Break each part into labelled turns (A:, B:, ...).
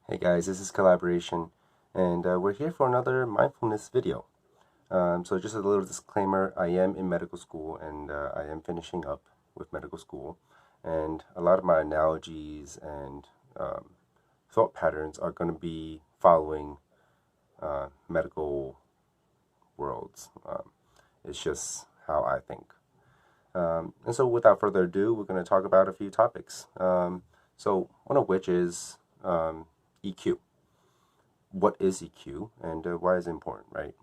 A: Hey guys, this is Collaboration, and we're here for another mindfulness video. So just a little disclaimer, I am in medical school and I am finishing up with medical school, and a lot of my analogies and um, thought patterns are going to be following medical worlds. It's just how I think. And so without further ado, we're going to talk about a few topics. So one of which is EQ. What is EQ and why is it important, right?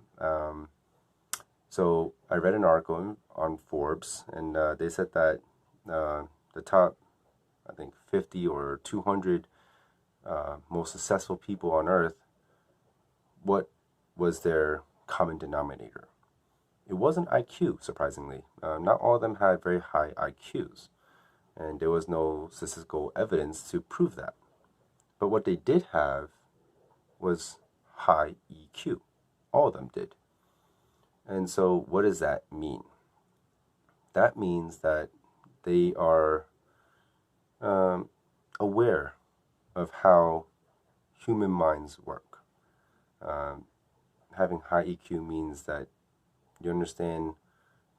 A: So I read an article on Forbes, and they said that the top, I think, 50 or 200 most successful people on Earth, what was their common denominator? It wasn't IQ, surprisingly. Not all of them had very high IQs, and there was no statistical evidence to prove that. But what they did have was high EQ. All of them did. And so, what does that mean? That means that they are um, aware of how human minds work. Um, Having high EQ means that you understand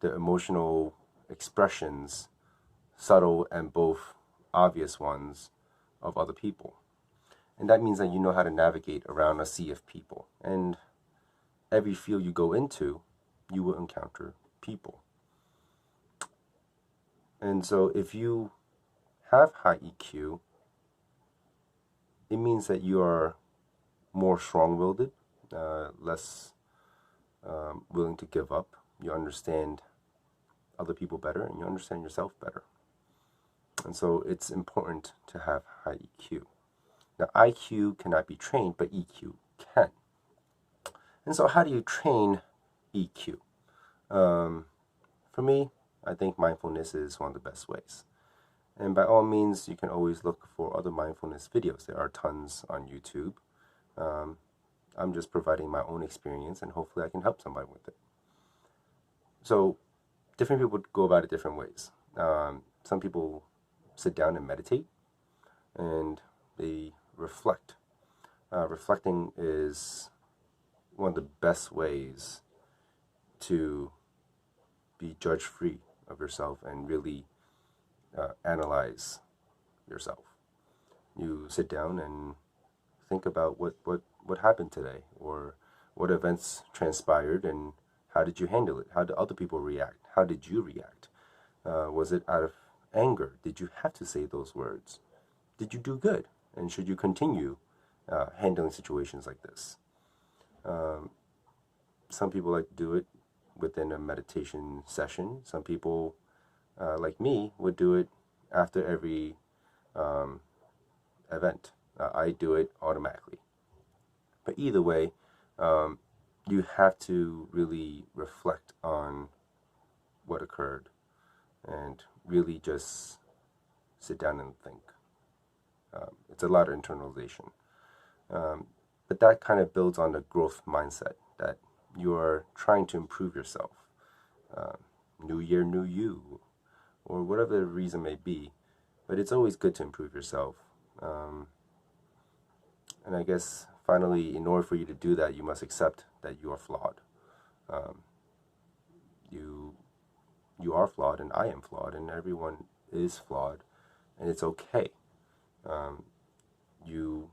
A: the emotional expressions, subtle and both obvious ones, of other people. And that means that you know how to navigate around a sea of people. And every field you go into, you will encounter people. And so if you have high EQ, it means that you are more strong-willed, less willing to give up. You understand other people better, and you understand yourself better. And so it's important to have high EQ. Now, IQ cannot be trained, but EQ can. And so how do you train EQ? For me, I think mindfulness is one of the best ways. And by all means, you can always look for other mindfulness videos. There are tons on YouTube. I'm just providing my own experience, and hopefully I can help somebody with it. So different people go about it different ways. Some people sit down and meditate, and they reflect. Reflecting is one of the best ways to be judge-free of yourself and really analyze yourself. You sit down and think about what happened today, or what events transpired, and how did you handle it? How did other people react? How did you react? Was it out of anger? Did you have to say those words? Did you do good? And should you continue handling situations like this? Some people like to do it within a meditation session. Some people, like me, would do it after every event. I do it automatically. But either way, you have to really reflect on what occurred and really just sit down and think. It's a lot of internalization. But that kind of builds on the growth mindset that you are trying to improve yourself. New year, new you, or whatever the reason may be. But it's always good to improve yourself. And I guess finally, in order for you to do that, you must accept that you are flawed. You you are flawed, and I am flawed, and everyone is flawed, and it's okay. You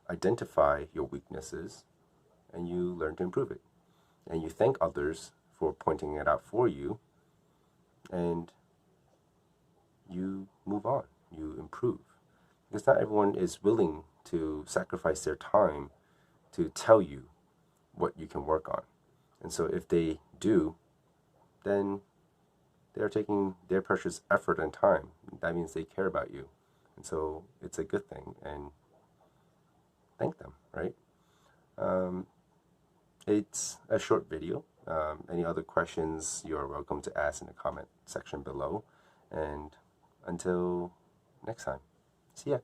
A: identify your weaknesses, and you learn to improve it, and you thank others for pointing it out for you, and you move on. You improve, because not everyone is willing to sacrifice their time to tell you what you can work on. And so if they do, then they're taking their precious effort and time. That means they care about you. And so it's a good thing, and thank them, right? It's a short video. Any other questions, you're welcome to ask in the comment section below. And until next time, see ya.